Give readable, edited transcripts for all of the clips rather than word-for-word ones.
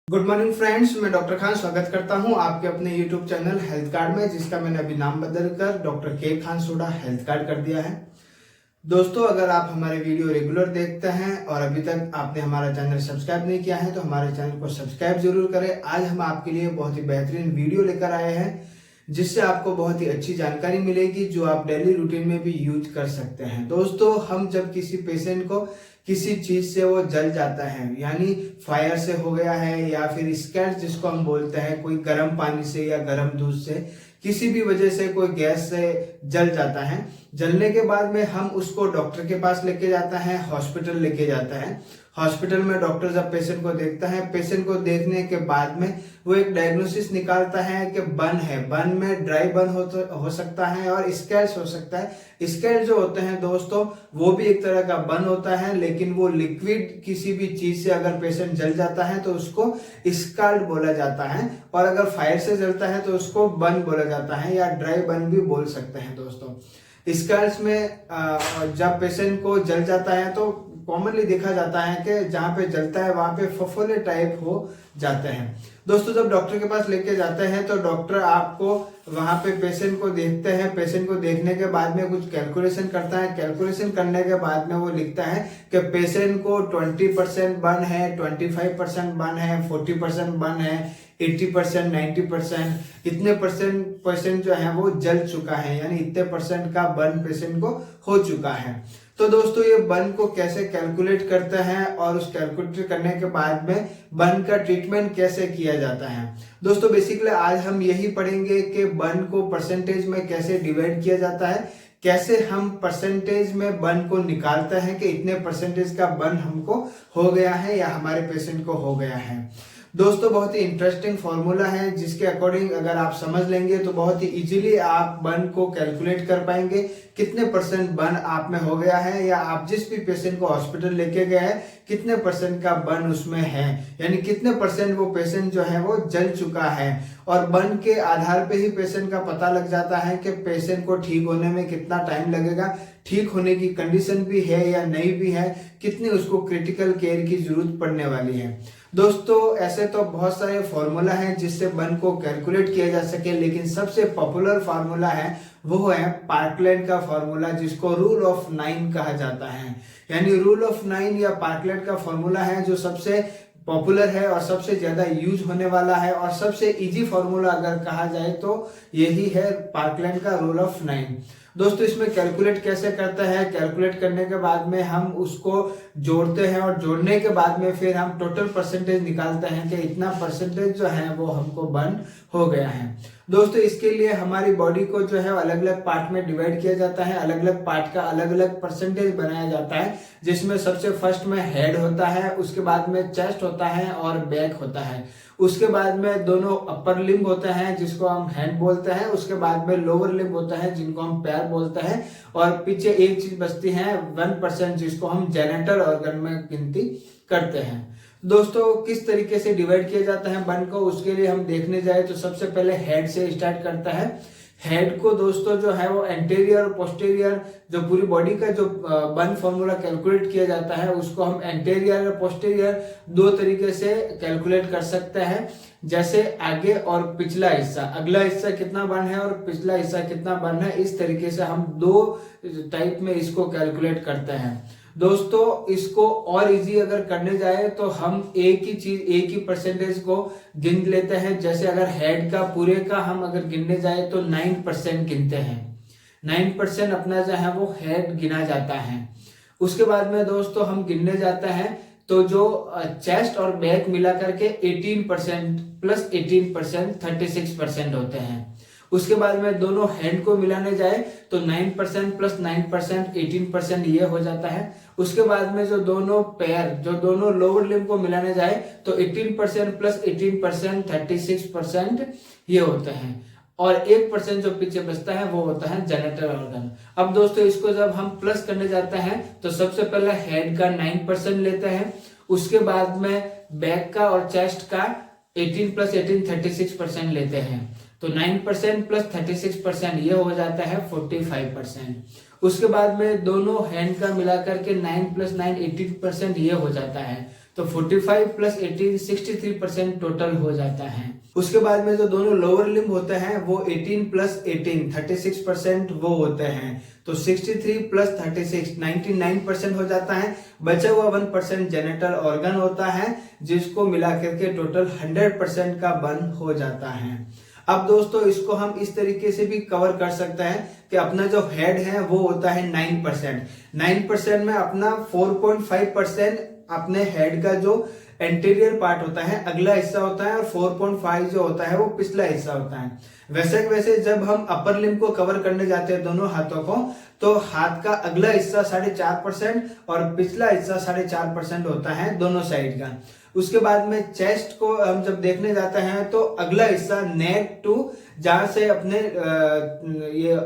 Good morning friends, मैं doctor Khan स्वागत करता हूं आपके अपने यूट्यूब चैनल हेल्थ कार्ड में, जिसका मैंने अभी नाम बदलकर डॉक्टर के खान सोडा हेल्थ कार्ड कर दिया है। दोस्तों, अगर आप हमारे वीडियो रेगुलर देखते हैं और अभी तक आपने हमारा चैनल सब्सक्राइब नहीं किया है तो हमारे चैनल को सब्सक्राइब जरूर करें। आज हम आपके लिए बहुत ही बेहतरीन वीडियो लेकर आए हैं, जिससे आपको बहुत ही अच्छी जानकारी मिलेगी जो आप डेली रूटीन में भी यूज कर सकते हैं। दोस्तों, हम जब किसी पेशेंट को किसी चीज से वो जल जाता है, यानी फायर से हो गया है या फिर स्कैल्ड जिसको हम बोलते हैं, कोई गर्म पानी से या गर्म दूध से, किसी भी वजह से कोई गैस से जल जाता है, जलने के बाद में हम उसको डॉक्टर के पास लेके जाता है, हॉस्पिटल लेके जाता है। हॉस्पिटल में डॉक्टर जब पेशेंट को देखता है, पेशेंट को देखने के बाद में वो एक डायग्नोसिस निकालता है कि बर्न है। बर्न में ड्राई बर्न हो सकता है और स्कैल्स हो सकता है। स्कैल्स जो होते हैं दोस्तों, वो भी एक तरह का बर्न होता है, लेकिन वो लिक्विड किसी भी चीज से अगर पेशेंट जल जाता है तो उसको स्काल्ड बोला जाता है, और अगर फायर से जलता है तो उसको बर्न बोला जाता है या ड्राई बर्न भी बोल सकते हैं। दोस्तों, स्कैल्स में जब पेशेंट को जल जाता है तो कॉमनली देखा जाता है कि जहाँ पे जलता है वहां पे फफोले टाइप हो जाते हैं। दोस्तों, जब डॉक्टर के पास लेके जाते हैं तो डॉक्टर आपको वहां पे पेशेंट को देखते हैं। पेशेंट को देखने के बाद में कुछ कैलकुलेशन करता है। कैलकुलेशन करने के बाद में वो लिखता है कि पेशेंट को 20% बर्न है, 25% बर्न है, 40% बर्न है, 80%, 90%, इतने पेशेंट जो है वो जल चुका है, यानी इतने परसेंट का बर्न पेशेंट को हो चुका है। तो दोस्तों, ये बर्न को कैसे कैलकुलेट करते हैं और उस कैलकुलेट करने के बाद में बर्न का ट्रीटमेंट कैसे किया जाता है। दोस्तों, बेसिकली आज हम यही पढ़ेंगे कि बर्न को परसेंटेज में कैसे डिवाइड किया जाता है, कैसे हम परसेंटेज में बर्न को निकालते हैं कि इतने परसेंटेज का बर्न हमको हो गया है या हमारे पेशेंट को हो गया है। दोस्तों, बहुत ही इंटरेस्टिंग फॉर्मूला है, जिसके अकॉर्डिंग अगर आप समझ लेंगे तो बहुत ही इजीली आप बर्न को कैलकुलेट कर पाएंगे, कितने परसेंट बर्न आप में हो गया है, या आप जिस भी पेशेंट को हॉस्पिटल लेके गए हैं कितने परसेंट का बर्न उसमें है, यानी कितने परसेंट वो पेशेंट जो है वो जल चुका है। और बर्न के आधार पे ही पेशेंट का पता लग जाता है कि पेशेंट को ठीक होने में कितना टाइम लगेगा, ठीक होने की कंडीशन भी है या नहीं भी है, कितनी उसको क्रिटिकल केयर की जरूरत पड़ने वाली है। दोस्तों, ऐसे तो बहुत सारे फॉर्मूला हैं जिससे बर्न को कैलकुलेट किया जा सके, लेकिन सबसे पॉपुलर फार्मूला है वो है पार्कलेट का फार्मूला, जिसको रूल ऑफ 9 कहा जाता है। यानी रूल ऑफ 9 या पार्कलेट का फार्मूला है जो सबसे पॉपुलर है और सबसे ज्यादा यूज होने वाला है, और सबसे इजी फार्मूला अगर कहा जाए तो यही है पार्कलेट का रूल ऑफ 9। दोस्तों, इसमें कैलकुलेट कैसे करता है, कैलकुलेट करने के बाद में हम उसको जोड़ते हैं और जोड़ने के बाद में फिर हम टोटल परसेंटेज निकालते हैं कि इतना परसेंटेज जो है वो हमको बर्न हो गया है। दोस्तों, इसके लिए हमारी बॉडी को जो है अलग अलग पार्ट में डिवाइड किया जाता है, अलग अलग पार्ट का अलग अलग परसेंटेज बनाया जाता है, जिसमें सबसे फर्स्ट में हेड होता है, उसके बाद में चेस्ट होता है और बैक होता है, उसके बाद में दोनों अपर लिम्ब होते हैं जिसको हम हैंड बोलते हैं, उसके बाद में लोअर लिम्ब होता है जिनको हम पैर बोलते हैं, और पीछे एक चीज बचती है 1% जिसको हम जेनेटल ऑर्गन में गिनती करते हैं। दोस्तों, किस तरीके से डिवाइड किया जाता है बर्न को, उसके लिए हम देखने जाए तो सबसे पहले हेड से स्टार्ट करता है। हेड को दोस्तों जो है वो एंटेरियर और पोस्टेरियर, जो पूरी बॉडी का जो बर्न फॉर्मूला कैलकुलेट किया जाता है उसको हम एंटेरियर और पोस्टेरियर दो तरीके से कैलकुलेट कर सकते हैं। जैसे आगे और पिछला हिस्सा, अगला हिस्सा कितना बर्न है और पिछला हिस्सा कितना बर्न है, इस तरीके से हम दो टाइप में इसको कैलकुलेट करते हैं। दोस्तों, इसको और इजी अगर करने जाए तो हम एक ही परसेंटेज को गिन लेते हैं। जैसे अगर हेड का पूरे का हम अगर गिनने जाए तो 9% गिनते हैं, 9% अपना जो है वो हेड गिना जाता है। उसके बाद में दोस्तों हम गिनने जाते हैं तो जो चेस्ट और बैक मिला करके 18% प्लस 18% 36% होते हैं। उसके बाद में दोनों हैंड को मिलाने जाए तो 9% प्लस 9% 18% ये हो जाता है। उसके बाद में जो दोनों पैर, जो दोनों लोअर लिम्ब को मिलाने जाए तो 18% प्लस 18% 36% ये होते हैं, और 1% जो पीछे बचता है वो होता है जेनेटल ऑर्गन। अब दोस्तों, इसको जब हम प्लस करने जाते हैं तो सबसे पहले हेड का 9% लेते हैं, उसके बाद में बैक का और चेस्ट का 18 प्लस 18 36% लेते हैं, तो 9% प्लस 36% ये हो जाता है 45%। उसके बाद में दोनों हैंड का मिलाकर के 9 प्लस 9 18% ये हो जाता है, तो 45 प्लस 18 63% टोटल हो जाता है। उसके बाद में जो दोनों लोअर लिम्ब होते हैं वो 18 प्लस 18 36% वो होते हैं। तो 63 प्लस 36 99% हो जाता है। बचा हुआ 1% जेनिटल ऑर्गन होता है, जिसको मिला करके टोटल 100% का बर्न हो जाता है। अब दोस्तों इसको हम इस तरीके से भी कवर कर सकते हैं कि अपना जो हेड है वो होता है 9% में अपना 4.5% अपने हेड का जो एंटीरियर पार्ट होता है अगला हिस्सा होता है, और 4.5 जो होता है वो पिछला हिस्सा होता है। वैसे जब हम अपर लिम्ब को कवर करने जाते हैं दोनों हाथों को, तो हाथ का अगला हिस्सा 4.5% और पिछला हिस्सा 4.5% होता है दोनों साइड का। उसके बाद में चेस्ट को हम जब देखने जाते हैं तो अगला हिस्सा नेक टू जहां से अपने ये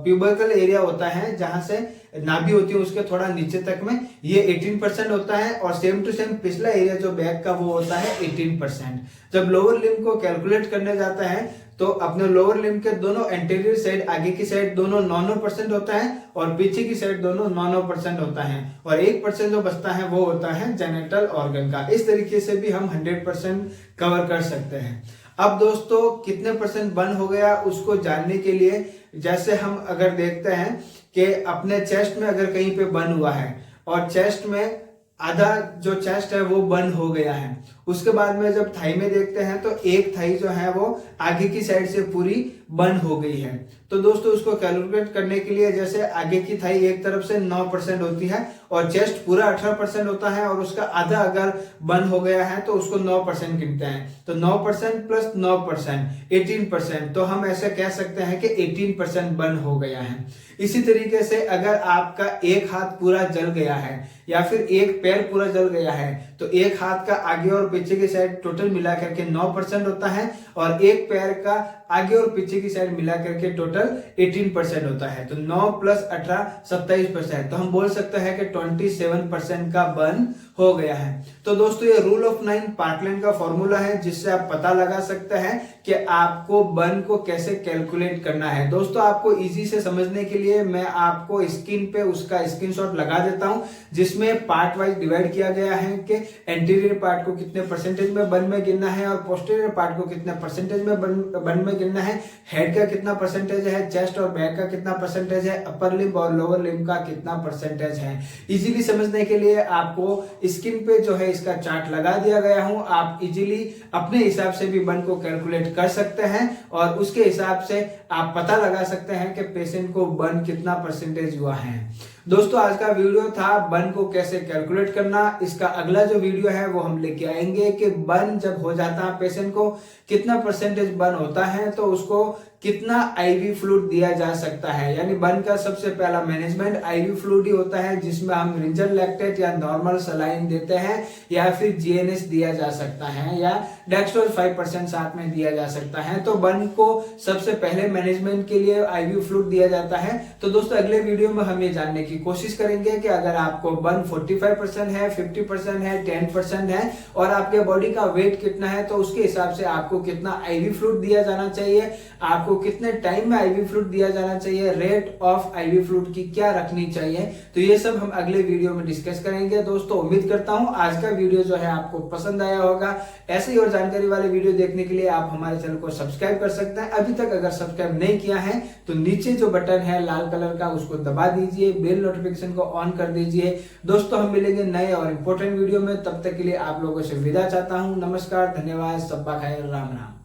प्यूबरकल एरिया होता है, जहां से नाभि होती है उसके थोड़ा नीचे तक में ये 18% होता है, और सेम टू सेम पिछला एरिया जो बैक का वो होता है 18%। जब लोअर लिम्ब को कैलकुलेट करने जाता है तो अपने लोअर लिम्ब के दोनों एंटीरियर साइड, आगे की साइड दोनों 9% होता है, और पीछे की साइड दोनों 9% होता है, और 1% जो बचता है वो होता है जेनिटल ऑर्गन का। इस तरीके से भी हम 100% कवर कर सकते हैं। अब दोस्तों कितने परसेंट बर्न हो गया उसको जानने के लिए, जैसे हम अगर देखते हैं कि अपने चेस्ट में अगर कहीं पे बर्न हुआ है और चेस्ट में आधा जो चेस्ट है वो बर्न हो गया है, उसके बाद में जब थाई में देखते हैं तो एक थाई जो है वो आगे की साइड से पूरी बर्न हो गई है। तो दोस्तों उसको कैलकुलेट करने के लिए, जैसे आगे की थाई एक तरफ से 9% होती है और चेस्ट पूरा 18% होता है, और उसका आधा अगर बर्न हो गया है तो उसको 9% गिनते हैं। तो 9% प्लस 9% 18%, तो हम ऐसे कह सकते हैं कि 18% बर्न हो गया है। इसी तरीके से अगर आपका एक हाथ पूरा जल गया है या फिर एक पैर पूरा जल गया है, तो एक हाथ का आगे और पीछे की साइड टोटल मिला करके 9% होता है, और एक पैर का आगे और पीछे की साइड मिला करके टोटल 18% होता है। तो 9 प्लस 18 27%, तो हम बोल सकते हैं कि 27% का बर्न हो गया है। तो दोस्तों ये रूल ऑफ 9 पार्टलैंड का फॉर्मूला है, जिससे आप पता लगा सकते हैं कि आपको बर्न को कैसे कैलकुलेट करना है। दोस्तों आपको इजी से समझने के लिए मैं आपको स्क्रीन पे उसका स्क्रीनशॉट लगा देता हूं, जिसमें पार्ट वाइज डिवाइड किया गया है कि एंटीरियर पार्ट को कितने परसेंटेज में बर्न में गिनना है और पोस्टीरियर पार्ट को कितने परसेंटेज में बर्न में गिनना है, हेड का कितना परसेंटेज है, चेस्ट और बैक का कितना परसेंटेज है, अपर लिम्ब और लोअर लिम्ब का कितना परसेंटेज है। इजीली समझने के लिए आपको स्क्रीन पे जो है इसका चार्ट लगा दिया गया हूं, आप इजीली अपने हिसाब से भी बर्न को कैलकुलेट कर सकते हैं, और उसके हिसाब से आप पता लगा सकते हैं कि पेशेंट को बर्न कितना परसेंटेज हुआ है। दोस्तों आज का वीडियो था बर्न को कैसे कैलकुलेट करना। इसका अगला जो वीडियो है वो हम लेके आएंगे कि बर्न जब हो जाता है पेशेंट को कितना परसेंटेज बर्न होता है, तो उसको कितना आईवी फ्लूइड दिया जा सकता है। यानी बर्न का सबसे पहला मैनेजमेंट आईवी फ्लूइड ही होता है, जिसमें हम रिंजर लैक्टेट या नॉर्मल सलाइन देते हैं, या फिर जीएनएस दिया जा सकता है, या डेक्सट्रोज 5% साथ में दिया जा सकता है। तो बर्न को सबसे पहले मैनेजमेंट के लिए आईवी फ्लूइड दिया जाता है। तो दोस्तों अगले वीडियो में हम ये जानने की कोशिश करेंगे कि अगर आपको बर्न 45% है, 50% है, 10% है, और आपके बॉडी का वेट कितना है, तो उसके हिसाब से आपको कितना आईवी फ्लूइड दिया जाना चाहिए, आपको कितने टाइम में आईवी फ्लूइड दिया जाना चाहिए, रेट ऑफ आईवी फ्लूइड की क्या रखनी चाहिए, तो ये सब हम अगले वीडियो में डिस्कस करेंगे। दोस्तों उम्मीद करता हूं आज का वीडियो जो है आपको पसंद आया होगा। ऐसे ही और जानकारी वाले वीडियो देखने के लिए आप हमारे चैनल को सब्सक्राइब कर सकते हैं। अभी तक अगर सब्सक्राइब नहीं किया है तो नीचे जो बटन है लाल कलर का उसको दबा दीजिए, बेल नोटिफिकेशन को ऑन कर दीजिए। दोस्तों हम मिलेंगे नए और इंपॉर्टेंट वीडियो में, तब तक के लिए आप लोगों से विदा चाहता हूं। नमस्कार, धन्यवाद, सब्बा खैर, राम राम।